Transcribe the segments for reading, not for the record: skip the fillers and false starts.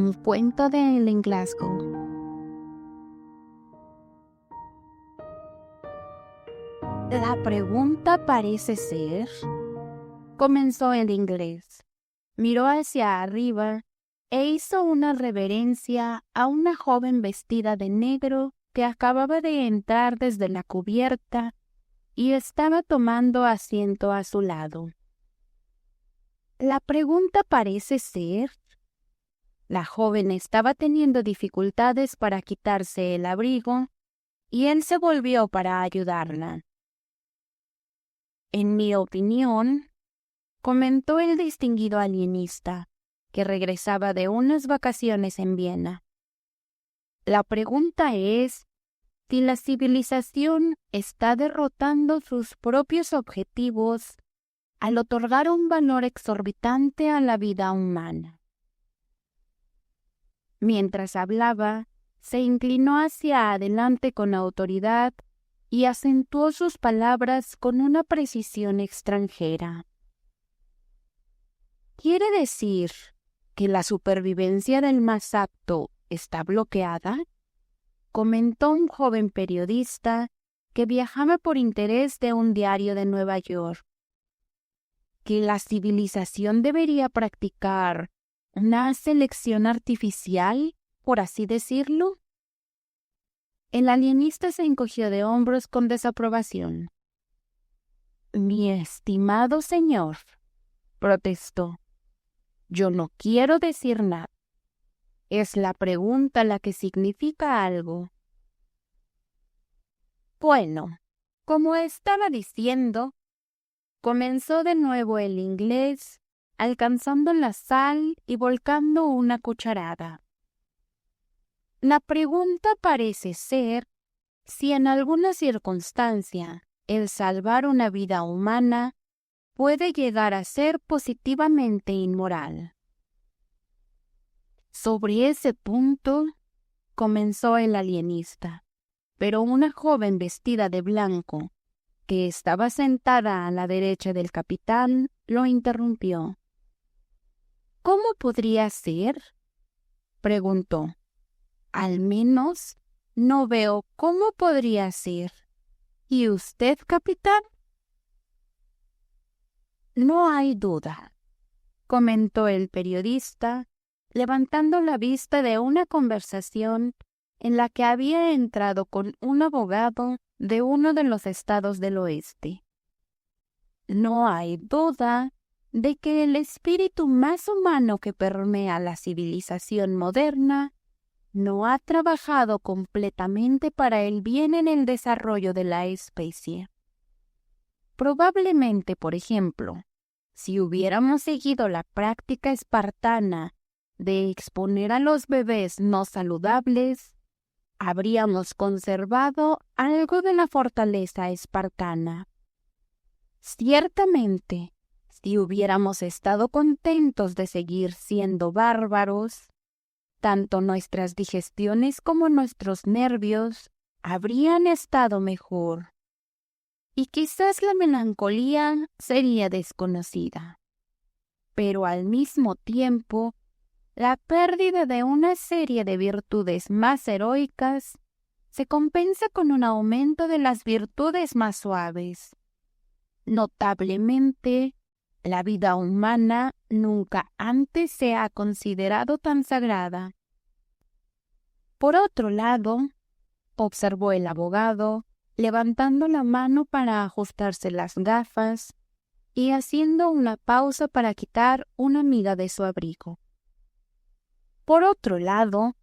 Un cuento de Ellen Glasgow. La pregunta parece ser, comenzó el inglés. Miró hacia arriba e hizo una reverencia a una joven vestida de negro que acababa de entrar desde la cubierta y estaba tomando asiento a su lado. La pregunta parece ser... La joven estaba teniendo dificultades para quitarse el abrigo y él se volvió para ayudarla. En mi opinión, comentó el distinguido alienista, que regresaba de unas vacaciones en Viena. La pregunta es si la civilización está derrotando sus propios objetivos al otorgar un valor exorbitante a la vida humana. Mientras hablaba, se inclinó hacia adelante con autoridad y acentuó sus palabras con una precisión extranjera. ¿Quiere decir que la supervivencia del más apto está bloqueada?, comentó un joven periodista que viajaba por interés de un diario de Nueva York. ¿Que la civilización debería practicar una selección artificial, por así decirlo? El alienista se encogió de hombros con desaprobación. Mi estimado señor, protestó, yo no quiero decir nada. Es la pregunta la que significa algo. Bueno, como estaba diciendo, comenzó de nuevo el inglés, alcanzando la sal y volcando una cucharada. La pregunta parece ser si en alguna circunstancia el salvar una vida humana puede llegar a ser positivamente inmoral. Sobre ese punto, comenzó el alienista, pero una joven vestida de blanco, que estaba sentada a la derecha del capitán, lo interrumpió. ¿Cómo podría ser?, preguntó. Al menos no veo cómo podría ser. ¿Y usted, capitán? No hay duda, comentó el periodista, levantando la vista de una conversación en la que había entrado con un abogado de uno de los estados del oeste. No hay duda de que el espíritu más humano que permea la civilización moderna no ha trabajado completamente para el bien en el desarrollo de la especie. Probablemente, por ejemplo, si hubiéramos seguido la práctica espartana de exponer a los bebés no saludables, habríamos conservado algo de la fortaleza espartana. Ciertamente, si hubiéramos estado contentos de seguir siendo bárbaros, tanto nuestras digestiones como nuestros nervios habrían estado mejor. Y quizás la melancolía sería desconocida. Pero al mismo tiempo, la pérdida de una serie de virtudes más heroicas se compensa con un aumento de las virtudes más suaves. Notablemente, la vida humana nunca antes se ha considerado tan sagrada. Por otro lado, observó el abogado, levantando la mano para ajustarse las gafas y haciendo una pausa para quitar una miga de su abrigo. Por otro lado,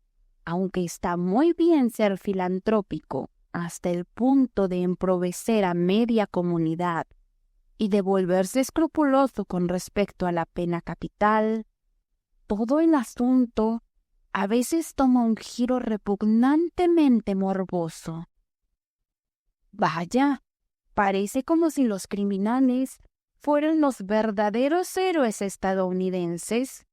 aunque está muy bien ser filantrópico hasta el punto de emprovecer a media comunidad y de volverse escrupuloso con respecto a la pena capital, todo el asunto a veces toma un giro repugnantemente morboso. Vaya, parece como si los criminales fueran los verdaderos héroes estadounidenses.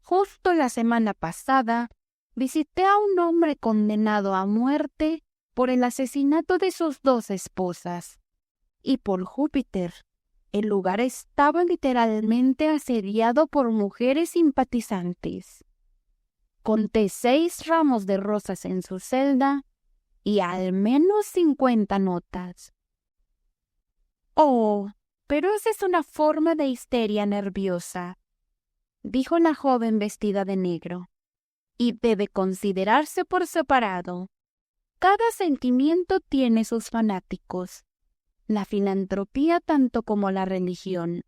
Justo la semana pasada visité a un hombre condenado a muerte por el asesinato de sus 2 esposas. Y por Júpiter, el lugar estaba literalmente asediado por mujeres simpatizantes. Conté 6 ramos de rosas en su celda y al menos 50 notas. Oh, pero esa es una forma de histeria nerviosa, dijo la joven vestida de negro, y debe considerarse por separado. Cada sentimiento tiene sus fanáticos, la filantropía tanto como la religión,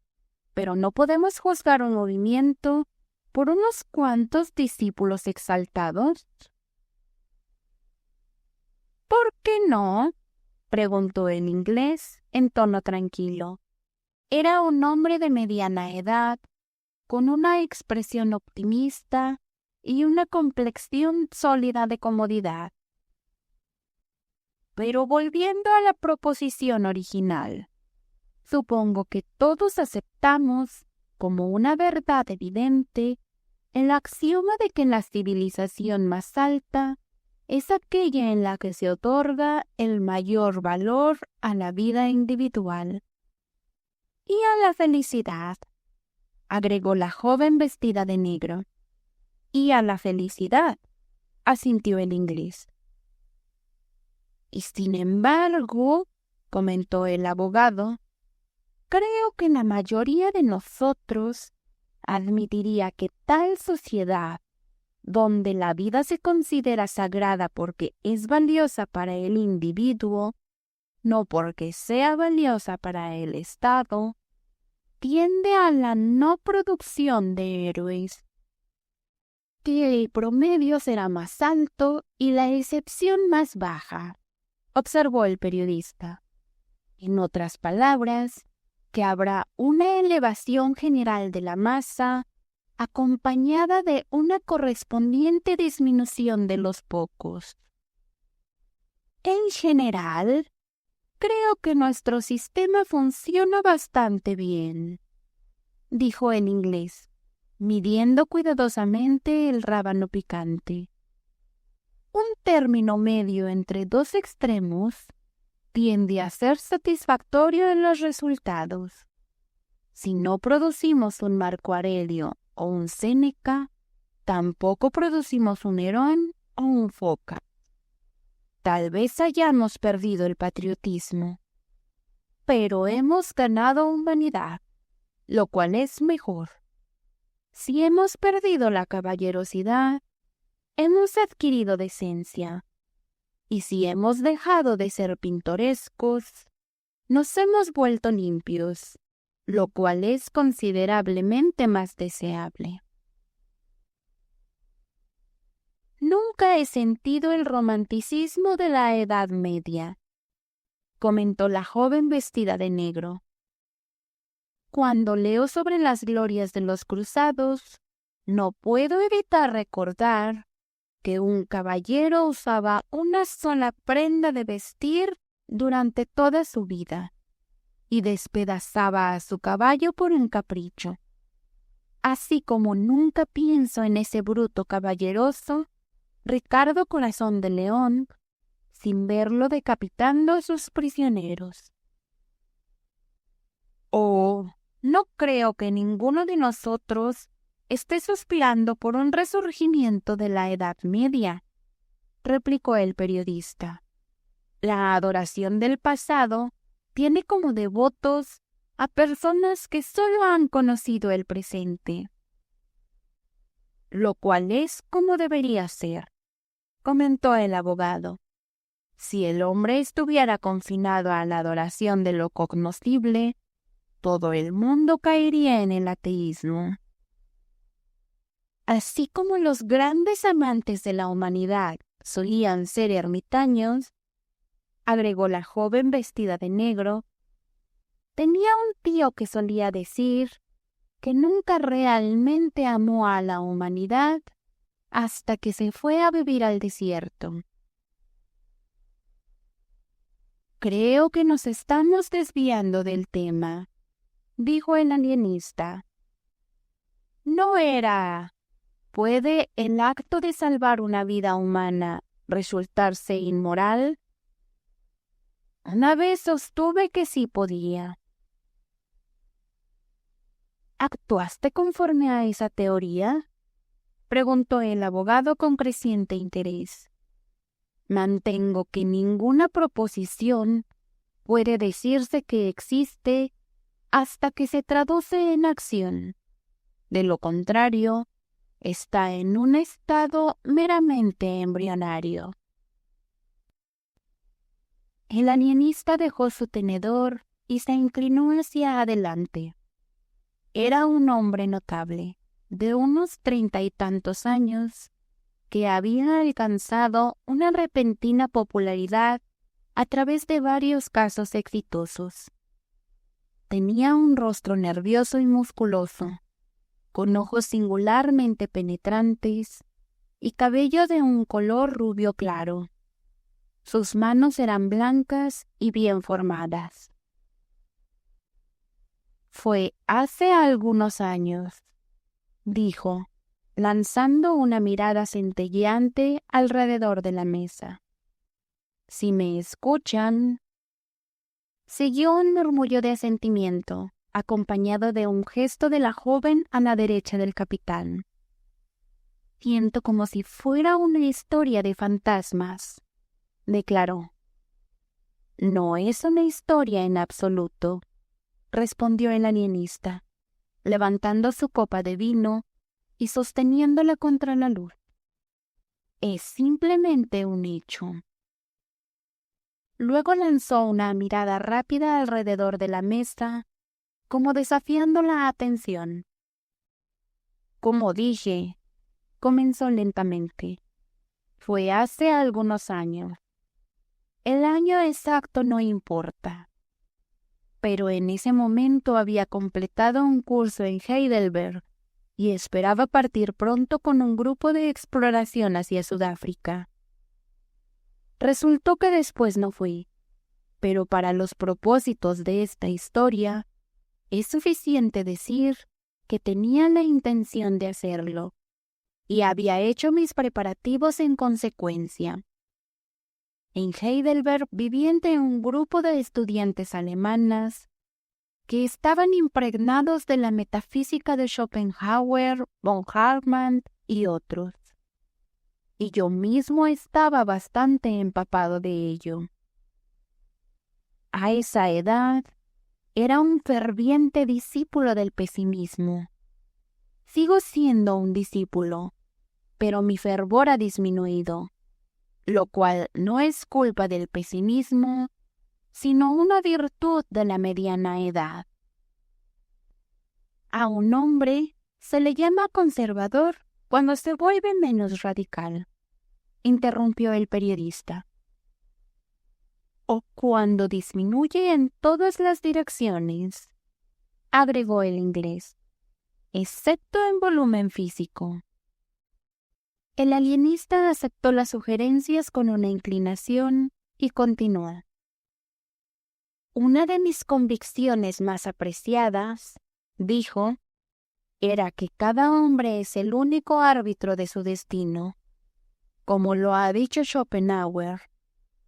pero no podemos juzgar un movimiento por unos cuantos discípulos exaltados. ¿Por qué no?, preguntó el inglés en tono tranquilo. Era un hombre de mediana edad, con una expresión optimista y una complexión sólida de comodidad. Pero volviendo a la proposición original, supongo que todos aceptamos como una verdad evidente el axioma de que la civilización más alta es aquella en la que se otorga el mayor valor a la vida individual y a la felicidad, agregó la joven vestida de negro. Y a la felicidad, asintió el inglés. Y sin embargo, comentó el abogado, creo que la mayoría de nosotros admitiría que tal sociedad, donde la vida se considera sagrada porque es valiosa para el individuo, no porque sea valiosa para el Estado, tiende a la no producción de héroes, que el promedio será más alto y la excepción más baja, observó el periodista. En otras palabras, que habrá una elevación general de la masa acompañada de una correspondiente disminución de los pocos. En general, creo que nuestro sistema funciona bastante bien, dijo el inglés, midiendo cuidadosamente el rábano picante. Un término medio entre dos extremos tiende a ser satisfactorio en los resultados. Si no producimos un Marco Aurelio o un Séneca, tampoco producimos un Nerón o un Foca. Tal vez hayamos perdido el patriotismo, pero hemos ganado humanidad, lo cual es mejor. Si hemos perdido la caballerosidad, hemos adquirido decencia. Y si hemos dejado de ser pintorescos, nos hemos vuelto limpios, lo cual es considerablemente más deseable. Nunca he sentido el romanticismo de la Edad Media, comentó la joven vestida de negro. Cuando leo sobre las glorias de los cruzados, no puedo evitar recordar que un caballero usaba una sola prenda de vestir durante toda su vida y despedazaba a su caballo por un capricho. Así como nunca pienso en ese bruto caballeroso, Ricardo Corazón de León, sin verlo decapitando a sus prisioneros. Oh, no creo que ninguno de nosotros esté suspirando por un resurgimiento de la Edad Media, replicó el periodista. La adoración del pasado tiene como devotos a personas que solo han conocido el presente, lo cual es como debería ser, comentó el abogado. Si el hombre estuviera confinado a la adoración de lo cognoscible, todo el mundo caería en el ateísmo. Así como los grandes amantes de la humanidad solían ser ermitaños, agregó la joven vestida de negro, tenía un tío que solía decir que nunca realmente amó a la humanidad hasta que se fue a vivir al desierto. Creo que nos estamos desviando del tema, dijo el alienista. No era... ¿Puede el acto de salvar una vida humana resultarse inmoral? Una vez sostuve que sí podía. ¿Actuaste conforme a esa teoría?, preguntó el abogado con creciente interés. Mantengo que ninguna proposición puede decirse que existe hasta que se traduce en acción. De lo contrario, está en un estado meramente embrionario. El alienista dejó su tenedor y se inclinó hacia adelante. Era un hombre notable, de unos 30 y tantos años, que había alcanzado una repentina popularidad a través de varios casos exitosos. Tenía un rostro nervioso y musculoso, con ojos singularmente penetrantes y cabello de un color rubio claro. Sus manos eran blancas y bien formadas. Fue hace algunos años, dijo, lanzando una mirada centelleante alrededor de la mesa. Si me escuchan. Siguió un murmullo de asentimiento, acompañado de un gesto de la joven a la derecha del capitán. Siento como si fuera una historia de fantasmas, declaró. No es una historia en absoluto, respondió el alienista, levantando su copa de vino y sosteniéndola contra la luz. Es simplemente un hecho. Luego lanzó una mirada rápida alrededor de la mesa, como desafiando la atención. Como dije, comenzó lentamente. Fue hace algunos años. El año exacto no importa. Pero en ese momento había completado un curso en Heidelberg y esperaba partir pronto con un grupo de exploración hacia Sudáfrica. Resultó que después no fui, pero para los propósitos de esta historia, es suficiente decir que tenía la intención de hacerlo y había hecho mis preparativos en consecuencia. En Heidelberg viví entre un grupo de estudiantes alemanas que estaban impregnados de la metafísica de Schopenhauer, von Hartmann y otros. Y yo mismo estaba bastante empapado de ello. A esa edad, era un ferviente discípulo del pesimismo. Sigo siendo un discípulo, pero mi fervor ha disminuido, lo cual no es culpa del pesimismo, sino una virtud de la mediana edad. A un hombre se le llama conservador cuando se vuelve menos radical, interrumpió el periodista. O cuando disminuye en todas las direcciones, agregó el inglés, excepto en volumen físico. El alienista aceptó las sugerencias con una inclinación y continuó. Una de mis convicciones más apreciadas, dijo, era que cada hombre es el único árbitro de su destino. Como lo ha dicho Schopenhauer,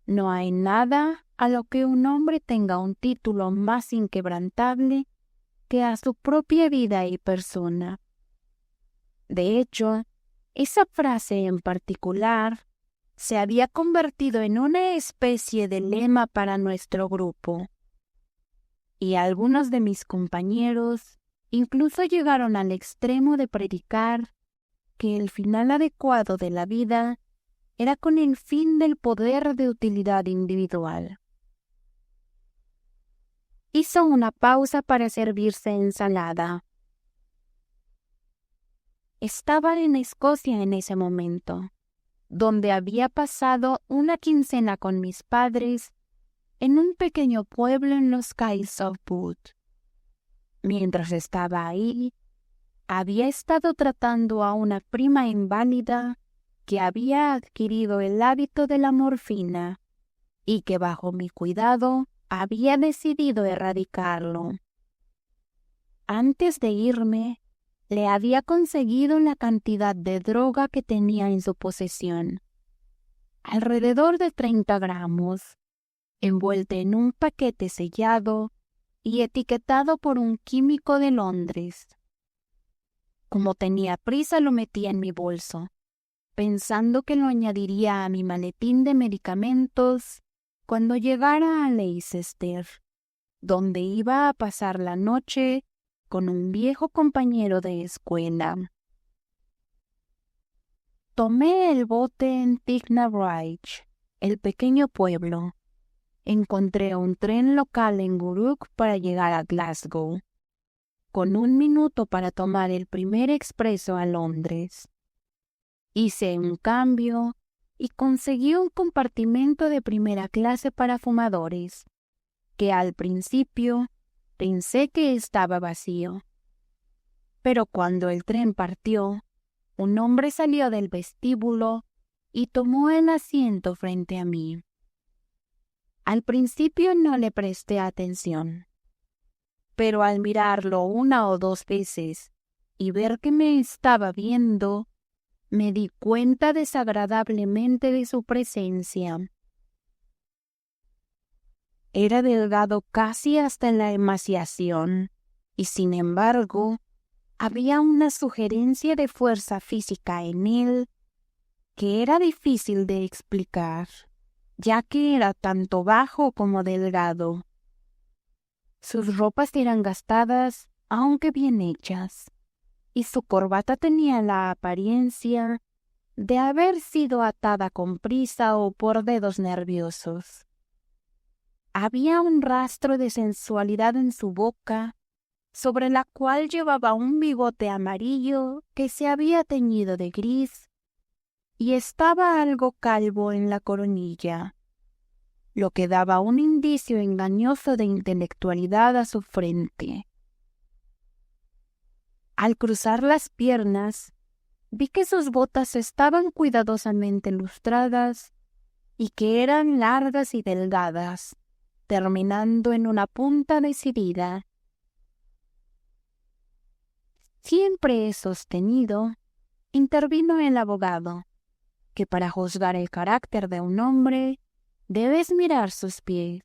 no hay nada a lo que un hombre tenga un título más inquebrantable que a su propia vida y persona. De hecho, esa frase en particular se había convertido en una especie de lema para nuestro grupo. Y algunos de mis compañeros incluso llegaron al extremo de predicar que el final adecuado de la vida era con el fin del poder de utilidad individual. Hizo una pausa para servirse ensalada. Estaba en Escocia en ese momento, donde había pasado una quincena con mis padres en un pequeño pueblo en los Isles of Bute. Mientras estaba ahí, había estado tratando a una prima inválida que había adquirido el hábito de la morfina y que bajo mi cuidado había decidido erradicarlo. Antes de irme, le había conseguido la cantidad de droga que tenía en su posesión, alrededor de 30 gramos, envuelta en un paquete sellado y etiquetado por un químico de Londres. Como tenía prisa, lo metí en mi bolso, pensando que lo añadiría a mi maletín de medicamentos cuando llegara a Leicester, donde iba a pasar la noche con un viejo compañero de escuela. Tomé el bote en Tygna Bridge, el pequeño pueblo. Encontré un tren local en Guruk para llegar a Glasgow, con 1 minuto para tomar el primer expreso a Londres. Hice un cambio y conseguí un compartimento de primera clase para fumadores, que al principio pensé que estaba vacío. Pero cuando el tren partió, un hombre salió del vestíbulo y tomó el asiento frente a mí. Al principio no le presté atención, pero al mirarlo 1 o 2 veces y ver que me estaba viendo, me di cuenta desagradablemente de su presencia. Era delgado casi hasta la emaciación, y sin embargo, había una sugerencia de fuerza física en él que era difícil de explicar, ya que era tanto bajo como delgado. Sus ropas eran gastadas, aunque bien hechas, y su corbata tenía la apariencia de haber sido atada con prisa o por dedos nerviosos. Había un rastro de sensualidad en su boca, sobre la cual llevaba un bigote amarillo que se había teñido de gris, y estaba algo calvo en la coronilla, lo que daba un indicio engañoso de intelectualidad a su frente. Al cruzar las piernas, vi que sus botas estaban cuidadosamente lustradas y que eran largas y delgadas, terminando en una punta decidida. Siempre he sostenido, intervino el abogado, que para juzgar el carácter de un hombre debes mirar sus pies.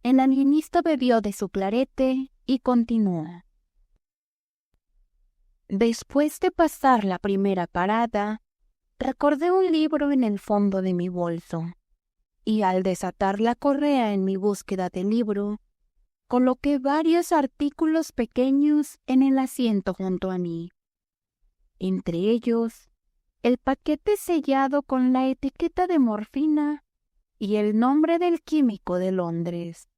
El alienista bebió de su clarete y continuó. Después de pasar la primera parada, recordé un libro en el fondo de mi bolso, y al desatar la correa en mi búsqueda del libro, coloqué varios artículos pequeños en el asiento junto a mí. Entre ellos, el paquete sellado con la etiqueta de morfina y el nombre del químico de Londres.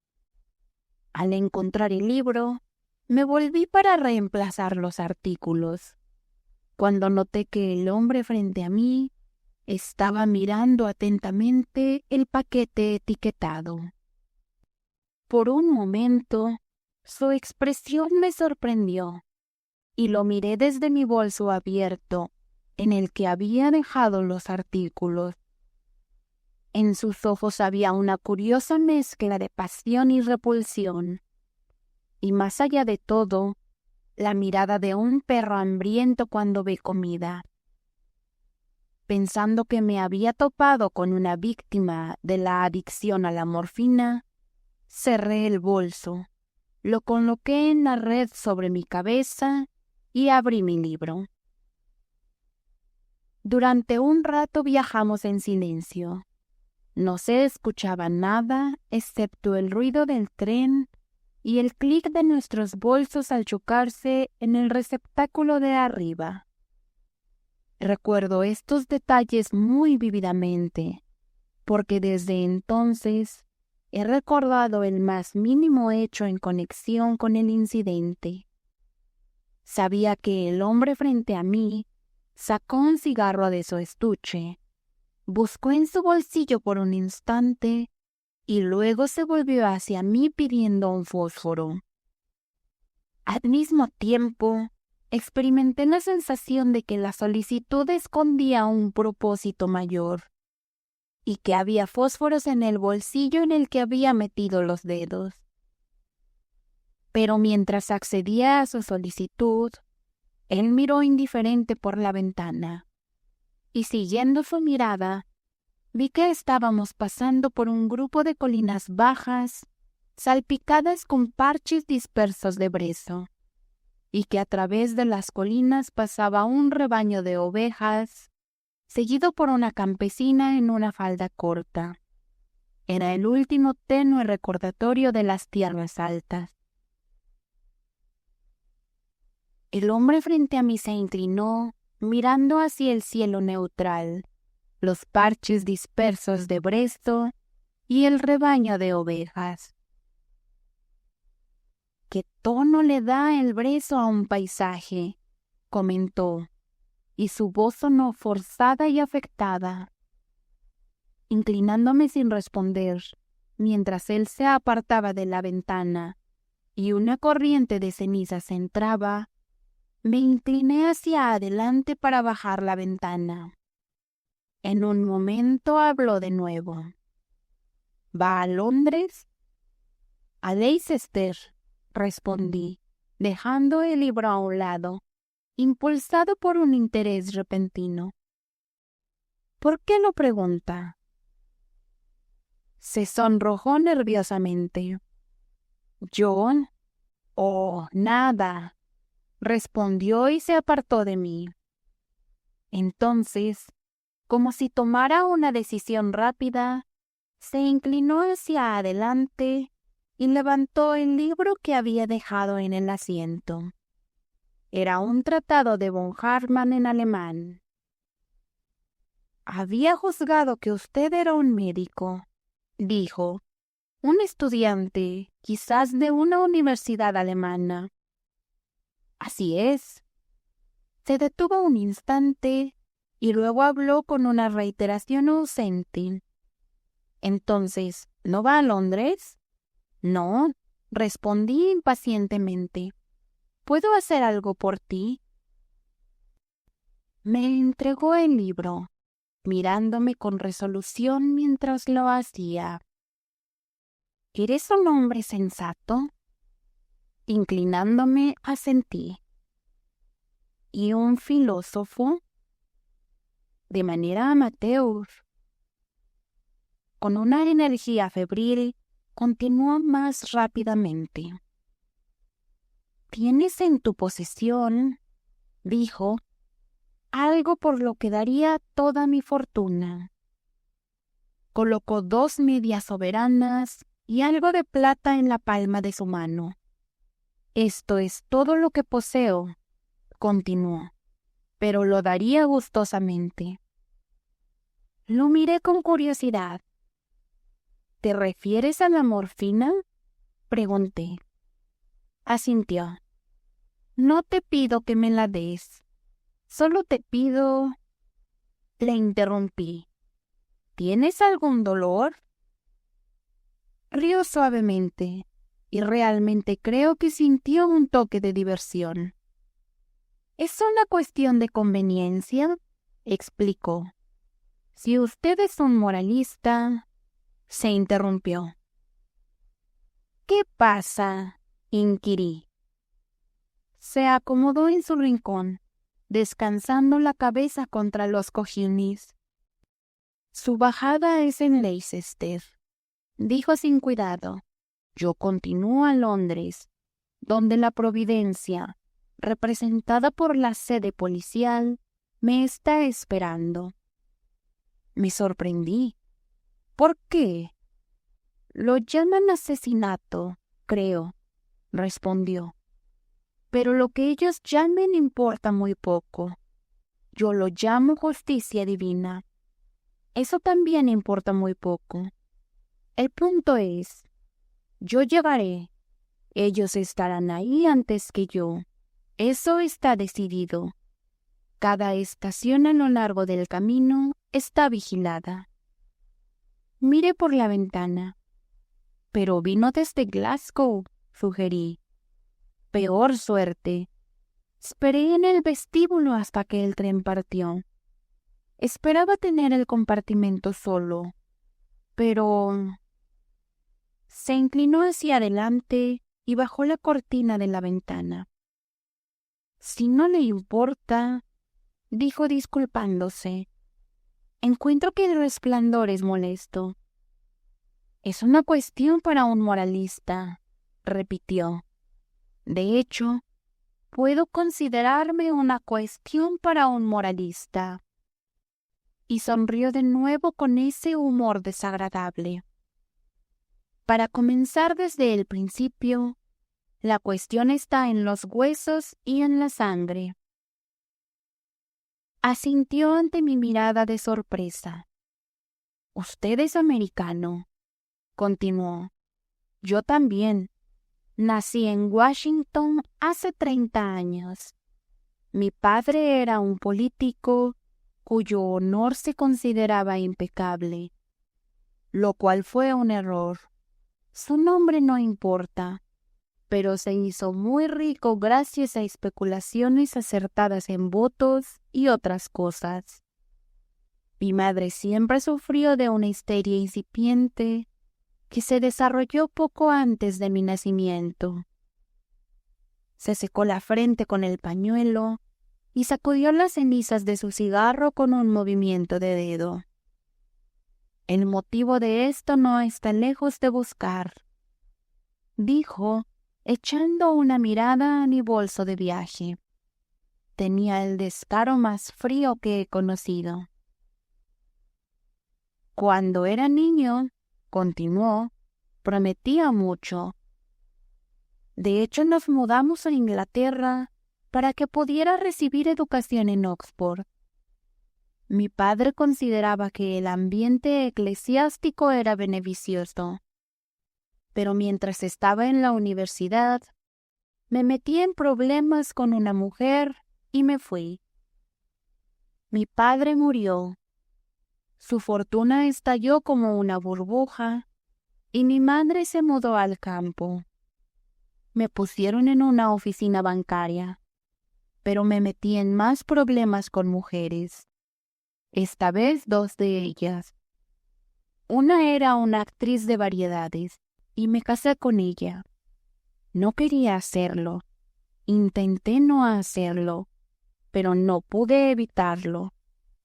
Al encontrar el libro, me volví para reemplazar los artículos, cuando noté que el hombre frente a mí estaba mirando atentamente el paquete etiquetado. Por un momento, su expresión me sorprendió, y lo miré desde mi bolso abierto, en el que había dejado los artículos. En sus ojos había una curiosa mezcla de pasión y repulsión, y más allá de todo, la mirada de un perro hambriento cuando ve comida. Pensando que me había topado con una víctima de la adicción a la morfina, cerré el bolso, lo coloqué en la red sobre mi cabeza y abrí mi libro. Durante un rato viajamos en silencio. No se escuchaba nada excepto el ruido del tren y el clic de nuestros bolsos al chocarse en el receptáculo de arriba. Recuerdo estos detalles muy vívidamente, porque desde entonces he recordado el más mínimo hecho en conexión con el incidente. Sabía que el hombre frente a mí sacó un cigarro de su estuche, buscó en su bolsillo por un instante y luego se volvió hacia mí pidiendo un fósforo. Al mismo tiempo, experimenté la sensación de que la solicitud escondía un propósito mayor y que había fósforos en el bolsillo en el que había metido los dedos. Pero mientras accedía a su solicitud, él miró indiferente por la ventana, y siguiendo su mirada, vi que estábamos pasando por un grupo de colinas bajas, salpicadas con parches dispersos de brezo, y que a través de las colinas pasaba un rebaño de ovejas, seguido por una campesina en una falda corta. Era el último tenue recordatorio de las tierras altas. El hombre frente a mí se inclinó, mirando hacia el cielo neutral, los parches dispersos de Bresto y el rebaño de ovejas. «¿Qué tono le da el Brezo a un paisaje?», comentó, y su voz sonó forzada y afectada. Inclinándome sin responder, mientras él se apartaba de la ventana y una corriente de cenizas entraba, me incliné hacia adelante para bajar la ventana. En un momento habló de nuevo. «¿Va a Londres?» «A Leicester», respondí, dejando el libro a un lado, impulsado por un interés repentino. «¿Por qué lo pregunta?». Se sonrojó nerviosamente. «¿Yo? Oh, nada», respondió y se apartó de mí. Entonces, como si tomara una decisión rápida, se inclinó hacia adelante y levantó el libro que había dejado en el asiento. Era un tratado de von Hartmann en alemán. «Había juzgado que usted era un médico», dijo, «un estudiante, quizás de una universidad alemana». «Así es». Se detuvo un instante y luego habló con una reiteración ausente. «Entonces, ¿no va a Londres?» «No», respondí impacientemente. «¿Puedo hacer algo por ti?» Me entregó el libro, mirándome con resolución mientras lo hacía. «¿Eres un hombre sensato?» Inclinándome, asentí. «¿Y un filósofo?» «De manera amateur». Con una energía febril, continuó más rápidamente. «Tienes en tu posesión», dijo, «algo por lo que daría toda mi fortuna». Colocó 2 medias soberanas y algo de plata en la palma de su mano. «Esto es todo lo que poseo», continuó, «pero lo daría gustosamente». Lo miré con curiosidad. «¿Te refieres a la morfina?», pregunté. Asintió. «No te pido que me la des. Solo te pido...». Le interrumpí. «¿Tienes algún dolor?». Rió suavemente, y realmente creo que sintió un toque de diversión. «Es una cuestión de conveniencia», explicó. «Si usted es un moralista...». Se interrumpió. «¿Qué pasa?», inquirí. Se acomodó en su rincón, descansando la cabeza contra los cojines. «Su bajada es en Leicester», dijo sin cuidado. «Yo continúo a Londres, donde la providencia, representada por la sede policial, me está esperando». Me sorprendí. «¿Por qué?». «Lo llaman asesinato, creo», respondió. «Pero lo que ellos llamen importa muy poco. Yo lo llamo justicia divina. Eso también importa muy poco. El punto es, yo llegaré. Ellos estarán ahí antes que yo. Eso está decidido. Cada estación a lo largo del camino está vigilada». Miré por la ventana. «Pero vino desde Glasgow», sugerí. «Peor suerte». Esperé en el vestíbulo hasta que el tren partió. Esperaba tener el compartimento solo, pero... Se inclinó hacia adelante y bajó la cortina de la ventana. «Si no le importa», dijo disculpándose, «encuentro que el resplandor es molesto». «Es una cuestión para un moralista», repitió. «De hecho, puedo considerarme una cuestión para un moralista. Y sonrió de nuevo con ese humor desagradable. Para comenzar desde el principio, la cuestión está en los huesos y en la sangre. Asintió ante mi mirada de sorpresa. «Usted es americano», continuó. «Yo también. Nací en Washington hace 30 años. Mi padre era un político cuyo honor se consideraba impecable, lo cual fue un error. Su nombre no importa, pero se hizo muy rico gracias a especulaciones acertadas en votos y otras cosas. Mi madre siempre sufrió de una histeria incipiente que se desarrolló poco antes de mi nacimiento. Se secó la frente con el pañuelo y sacudió las cenizas de su cigarro con un movimiento de dedo. El motivo de esto no está lejos de buscar», dijo, echando una mirada a mi bolso de viaje. Tenía el descaro más frío que he conocido. «Cuando era niño», continuó, «prometía mucho. De hecho, nos mudamos a Inglaterra para que pudiera recibir educación en Oxford. Mi padre consideraba que el ambiente eclesiástico era beneficioso. Pero mientras estaba en la universidad, me metí en problemas con una mujer y me fui. Mi padre murió. Su fortuna estalló como una burbuja y mi madre se mudó al campo. Me pusieron en una oficina bancaria, pero me metí en más problemas con mujeres. Esta vez 2 de ellas. Una era una actriz de variedades y me casé con ella. No quería hacerlo. Intenté no hacerlo, pero no pude evitarlo,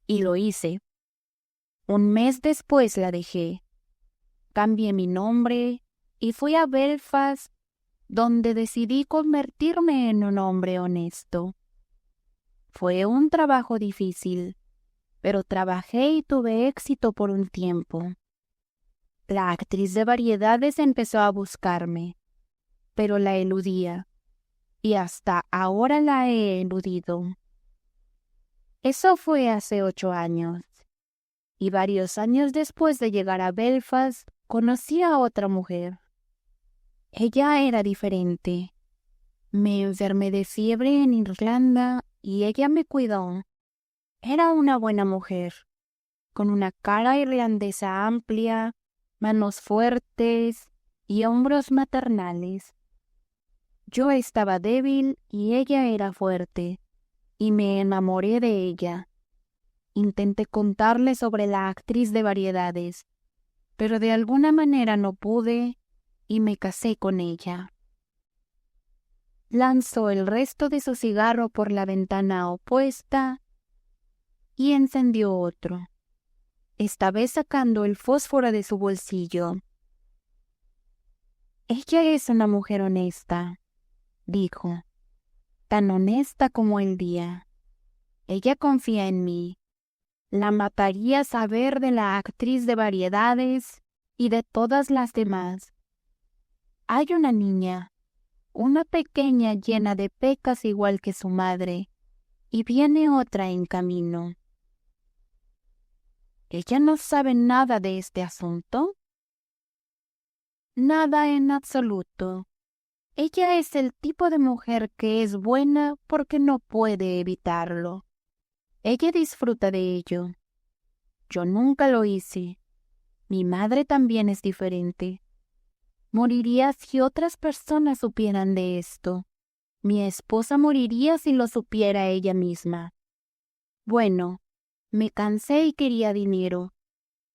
y lo hice. Un mes después la dejé. Cambié mi nombre y fui a Belfast, donde decidí convertirme en un hombre honesto. Fue un trabajo difícil, pero trabajé y tuve éxito por un tiempo. La actriz de variedades empezó a buscarme, pero la eludía, y hasta ahora la he eludido. Eso fue hace 8 años, y varios años después de llegar a Belfast, conocí a otra mujer. Ella era diferente. Me enfermé de fiebre en Irlanda y ella me cuidó. Era una buena mujer, con una cara irlandesa amplia, manos fuertes y hombros maternales. Yo estaba débil y ella era fuerte, y me enamoré de ella. Intenté contarle sobre la actriz de variedades, pero de alguna manera no pude y me casé con ella. Lanzó el resto de su cigarro por la ventana opuesta y encendió otro, esta vez sacando el fósforo de su bolsillo. «Ella es una mujer honesta», dijo, «tan honesta como el día. Ella confía en mí. La mataría saber de la actriz de variedades y de todas las demás. Hay una niña, una pequeña llena de pecas igual que su madre, y viene otra en camino». «¿Ella no sabe nada de este asunto?» «Nada en absoluto. Ella es el tipo de mujer que es buena porque no puede evitarlo. Ella disfruta de ello. Yo nunca lo hice. Mi madre también es diferente. Moriría si otras personas supieran de esto. Mi esposa moriría si lo supiera ella misma. Bueno, me cansé y quería dinero,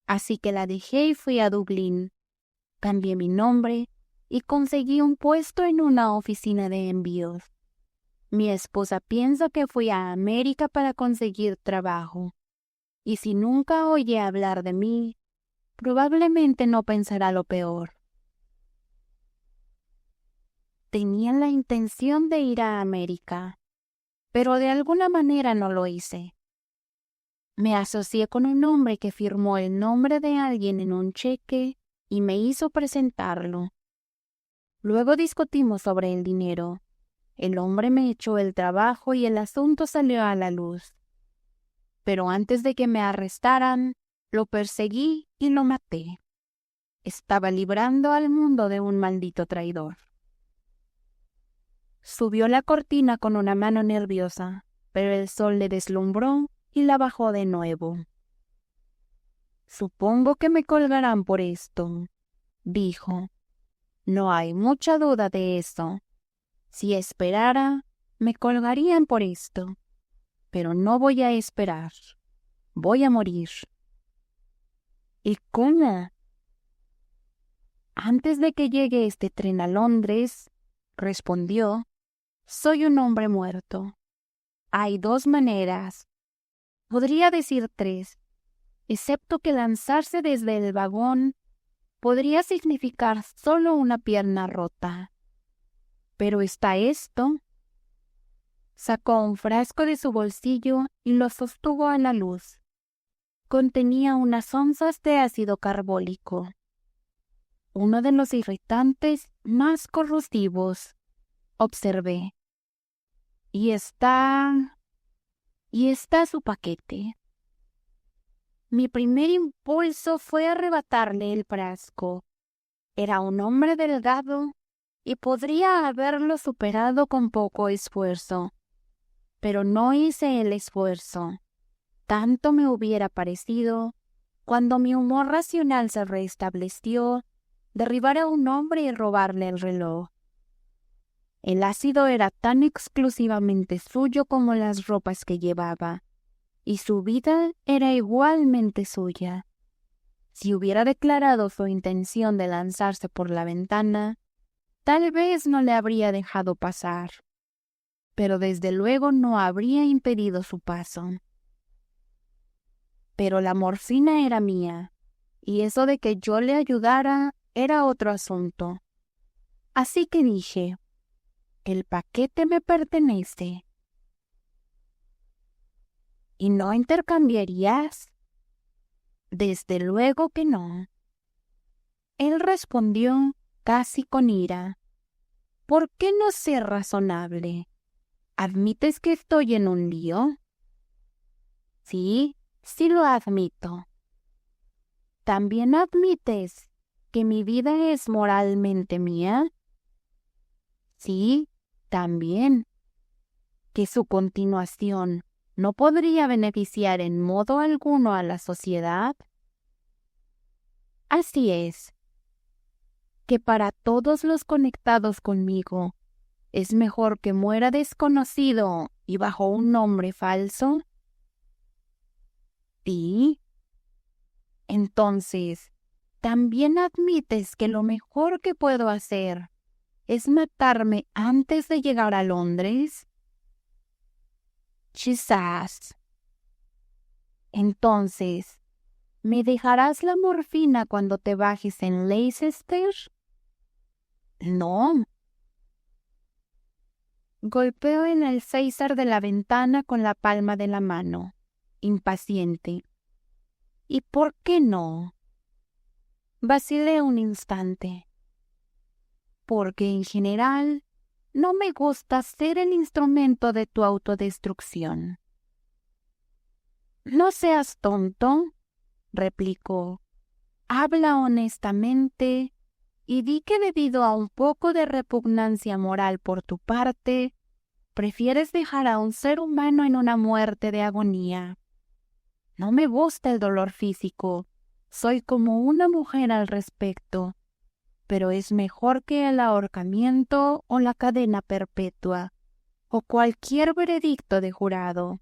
así que la dejé y fui a Dublín. Cambié mi nombre y conseguí un puesto en una oficina de envíos. Mi esposa piensa que fui a América para conseguir trabajo, y si nunca oye hablar de mí, probablemente no pensará lo peor. Tenía la intención de ir a América, pero de alguna manera no lo hice. Me asocié con un hombre que firmó el nombre de alguien en un cheque y me hizo presentarlo. Luego discutimos sobre el dinero. El hombre me echó el trabajo y el asunto salió a la luz. Pero antes de que me arrestaran, lo perseguí y lo maté. Estaba librando al mundo de un maldito traidor. Subió la cortina con una mano nerviosa, pero el sol le deslumbró y la bajó de nuevo. Supongo que me colgarán por esto, dijo. No hay mucha duda de eso. Si esperara, me colgarían por esto. Pero no voy a esperar. Voy a morir. ¿Y cómo? Antes de que llegue este tren a Londres, respondió, soy un hombre muerto. Hay 2 maneras. Podría decir 3, excepto que lanzarse desde el vagón podría significar solo una pierna rota. Pero está esto. Sacó un frasco de su bolsillo y lo sostuvo a la luz. Contenía unas onzas de ácido carbólico, uno de los irritantes más corrosivos, observé. Y está su paquete. Mi primer impulso fue arrebatarle el frasco. Era un hombre delgado y podría haberlo superado con poco esfuerzo. Pero no hice el esfuerzo. Tanto me hubiera parecido, cuando mi humor racional se restableció, derribar a un hombre y robarle el reloj. El ácido era tan exclusivamente suyo como las ropas que llevaba, y su vida era igualmente suya. Si hubiera declarado su intención de lanzarse por la ventana, tal vez no le habría dejado pasar, pero desde luego no habría impedido su paso. Pero la morfina era mía, y eso de que yo le ayudara era otro asunto. Así que dije, el paquete me pertenece. ¿Y no intercambiarías? Desde luego que no. Él respondió casi con ira. ¿Por qué no ser razonable? ¿Admites que estoy en un lío? Sí, sí lo admito. ¿También admites que mi vida es moralmente mía? Sí, también. ¿Que su continuación no podría beneficiar en modo alguno a la sociedad? Así es. ¿Que para todos los conectados conmigo es mejor que muera desconocido y bajo un nombre falso? Sí. Entonces, ¿también admites que lo mejor que puedo hacer es matarme antes de llegar a Londres? Quizás. Entonces, ¿me dejarás la morfina cuando te bajes en Leicester? No. Golpeo en el César de la ventana con la palma de la mano, impaciente. ¿Y por qué no? Vacilé un instante. Porque en general no me gusta ser el instrumento de tu autodestrucción. No seas tonto, replicó. Habla honestamente y di que debido a un poco de repugnancia moral por tu parte, prefieres dejar a un ser humano en una muerte de agonía. No me gusta el dolor físico, soy como una mujer al respecto, pero es mejor que el ahorcamiento o la cadena perpetua, o cualquier veredicto de jurado.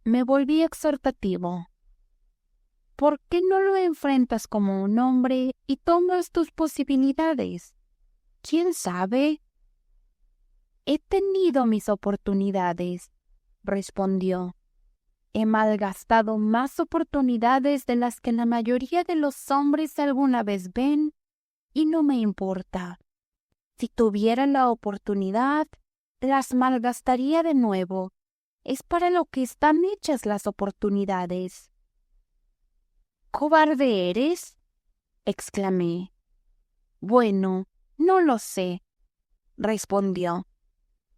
Me volví exhortativo. ¿Por qué no lo enfrentas como un hombre y tomas tus posibilidades? ¿Quién sabe? He tenido mis oportunidades, respondió. He malgastado más oportunidades de las que la mayoría de los hombres alguna vez ven, y no me importa. Si tuviera la oportunidad, las malgastaría de nuevo. Es para lo que están hechas las oportunidades. ¿Cobarde eres?, exclamé. Bueno, no lo sé, respondió.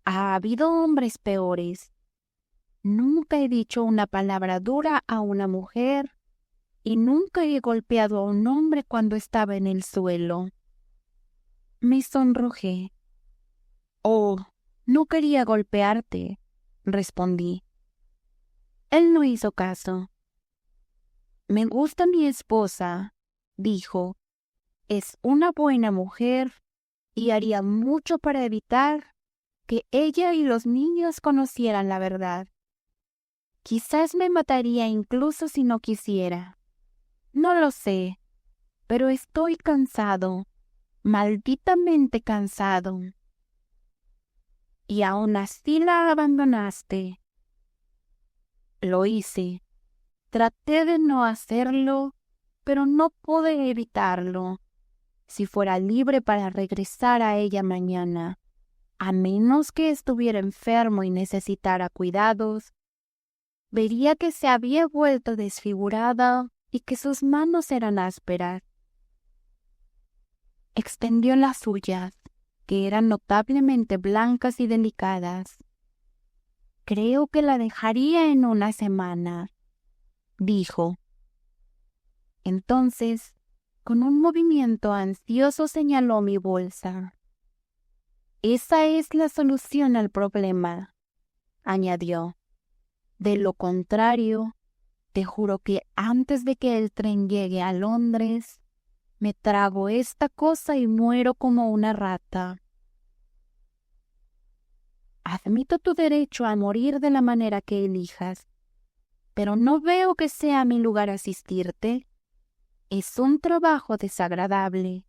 Ha habido hombres peores. Nunca he dicho una palabra dura a una mujer y nunca he golpeado a un hombre cuando estaba en el suelo. Me sonrojé. Oh, no quería golpearte, respondí. Él no hizo caso. Me gusta mi esposa, dijo. Es una buena mujer y haría mucho para evitar que ella y los niños conocieran la verdad. Quizás me mataría incluso si no quisiera. No lo sé, pero estoy cansado, malditamente cansado. Y aún así la abandonaste. Lo hice. Traté de no hacerlo, pero no pude evitarlo. Si fuera libre para regresar a ella mañana, a menos que estuviera enfermo y necesitara cuidados, vería que se había vuelto desfigurada y que sus manos eran ásperas. Extendió las suyas, que eran notablemente blancas y delicadas. Creo que la dejaría en una semana, dijo. Entonces, con un movimiento ansioso señaló mi bolsa. Esa es la solución al problema, añadió. De lo contrario, te juro que antes de que el tren llegue a Londres, me trago esta cosa y muero como una rata. Admito tu derecho a morir de la manera que elijas, pero no veo que sea mi lugar asistirte. Es un trabajo desagradable.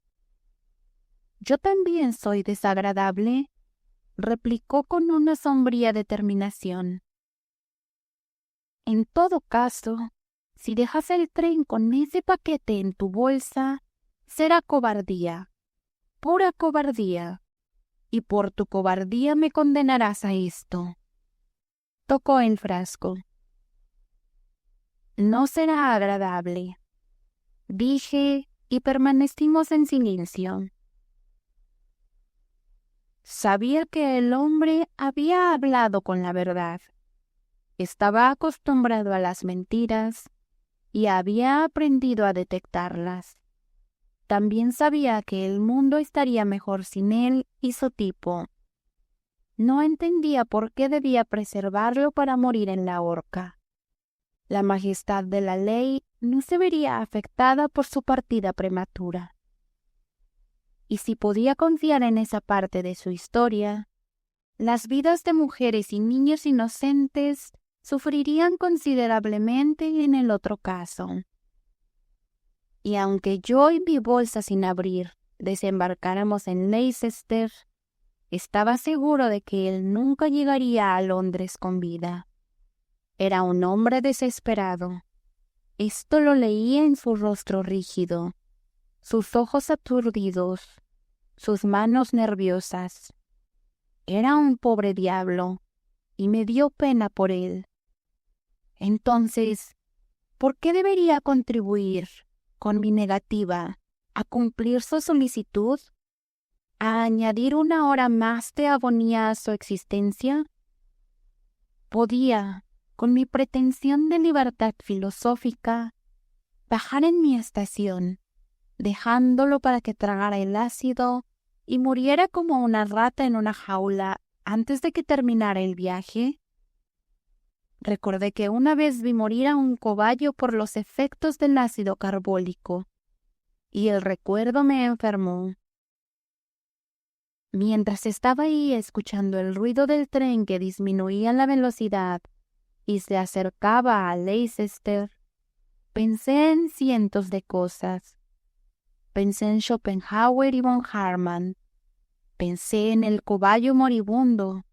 Yo también soy desagradable, replicó con una sombría determinación. En todo caso, si dejas el tren con ese paquete en tu bolsa, será cobardía, pura cobardía, y por tu cobardía me condenarás a esto. Tocó el frasco. No será agradable, dije, y permanecimos en silencio. Sabía que el hombre había hablado con la verdad. Estaba acostumbrado a las mentiras y había aprendido a detectarlas. También sabía que el mundo estaría mejor sin él y su tipo. No entendía por qué debía preservarlo para morir en la horca. La majestad de la ley no se vería afectada por su partida prematura. Y si podía confiar en esa parte de su historia, las vidas de mujeres y niños inocentes sufrirían considerablemente en el otro caso. Y aunque yo y mi bolsa sin abrir desembarcáramos en Leicester, estaba seguro de que él nunca llegaría a Londres con vida. Era un hombre desesperado. Esto lo leía en su rostro rígido, sus ojos aturdidos, sus manos nerviosas. Era un pobre diablo, y me dio pena por él. Entonces, ¿por qué debería contribuir, con mi negativa, a cumplir su solicitud? ¿A añadir una hora más de agonía a su existencia? Podía, con mi pretensión de libertad filosófica, bajar en mi estación, dejándolo para que tragara el ácido y muriera como una rata en una jaula antes de que terminara el viaje. Recordé que una vez vi morir a un cobayo por los efectos del ácido carbólico, y el recuerdo me enfermó. Mientras estaba ahí escuchando el ruido del tren que disminuía la velocidad y se acercaba a Leicester, pensé en cientos de cosas. Pensé en Schopenhauer y von Hartmann. Pensé en el cobayo moribundo.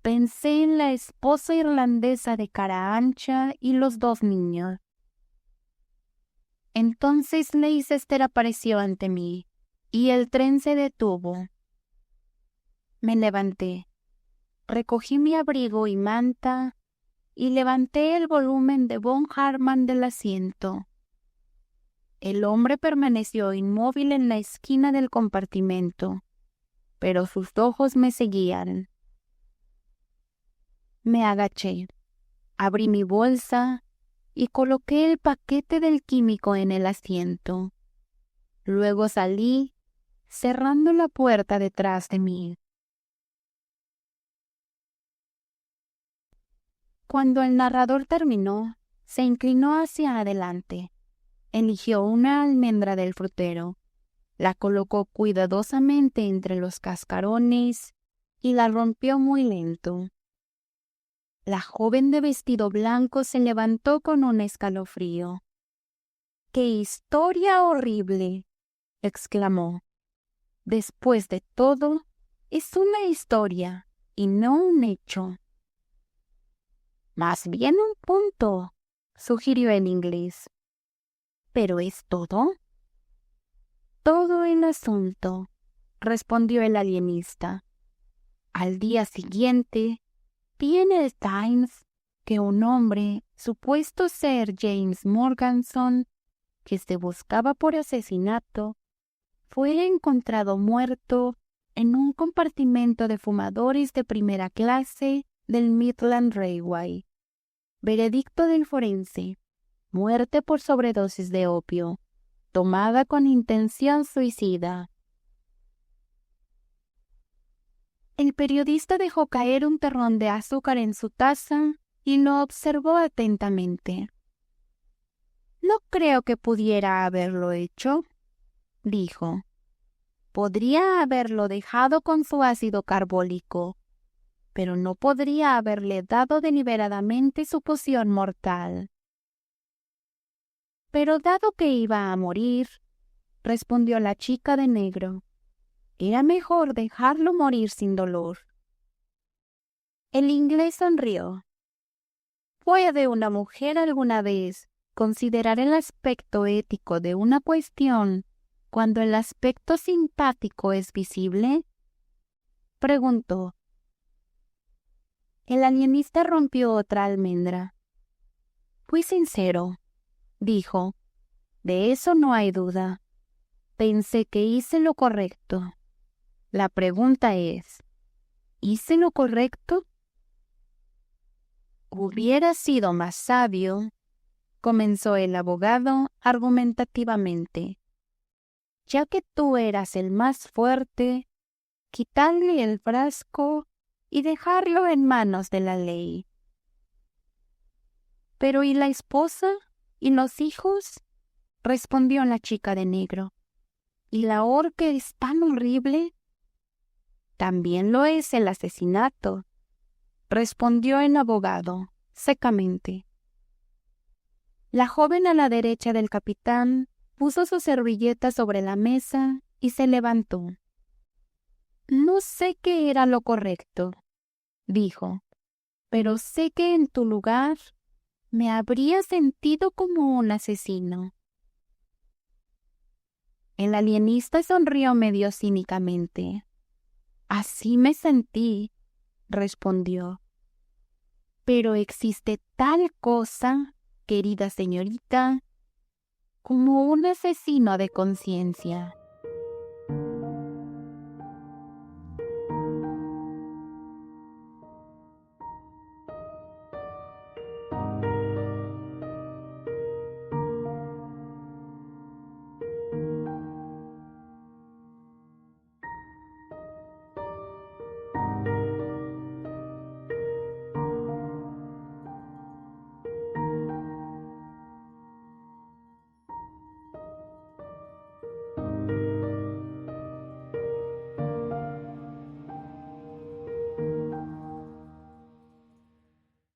Pensé en la esposa irlandesa de cara ancha y los dos niños. Entonces Leicester apareció ante mí, y el tren se detuvo. Me levanté, recogí mi abrigo y manta y levanté el volumen de Von Hartmann del asiento. El hombre permaneció inmóvil en la esquina del compartimento, pero sus ojos me seguían. Me agaché, abrí mi bolsa y coloqué el paquete del químico en el asiento. Luego salí, cerrando la puerta detrás de mí. Cuando el narrador terminó, se inclinó hacia adelante, eligió una almendra del frutero, la colocó cuidadosamente entre los cascarones y la rompió muy lento. La joven de vestido blanco se levantó con un escalofrío. ¡Qué historia horrible!, exclamó. Después de todo, es una historia y no un hecho. Más bien un punto, sugirió el inglés. ¿Pero es todo? Todo el asunto, respondió el alienista. Al día siguiente, vi en el Times que un hombre, supuesto ser James Morganson, que se buscaba por asesinato, fue encontrado muerto en un compartimento de fumadores de primera clase del Midland Railway. Veredicto del forense: muerte por sobredosis de opio, tomada con intención suicida. El periodista dejó caer un terrón de azúcar en su taza y lo observó atentamente. «No creo que pudiera haberlo hecho», dijo. «Podría haberlo dejado con su ácido carbólico, pero no podría haberle dado deliberadamente su poción mortal». «Pero dado que iba a morir», respondió la chica de negro, «era mejor dejarlo morir sin dolor». El inglés sonrió. ¿Puede una mujer alguna vez considerar el aspecto ético de una cuestión cuando el aspecto simpático es visible?, preguntó. El alienista rompió otra almendra. «Fui sincero», dijo. «De eso no hay duda. Pensé que hice lo correcto. La pregunta es, ¿hice lo correcto?» «Hubiera sido más sabio», comenzó el abogado argumentativamente, «ya que tú eras el más fuerte, quitarle el frasco y dejarlo en manos de la ley». «¿Pero y la esposa? ¿Y los hijos?», respondió la chica de negro. «¿Y la horca es tan horrible?». «También lo es el asesinato», respondió el abogado secamente. La joven a la derecha del capitán puso su servilleta sobre la mesa y se levantó. «No sé qué era lo correcto», dijo, «pero sé que en tu lugar me habría sentido como un asesino». El alienista sonrió medio cínicamente. «Así me sentí», respondió. «Pero existe tal cosa, querida señorita, como un asesino de conciencia».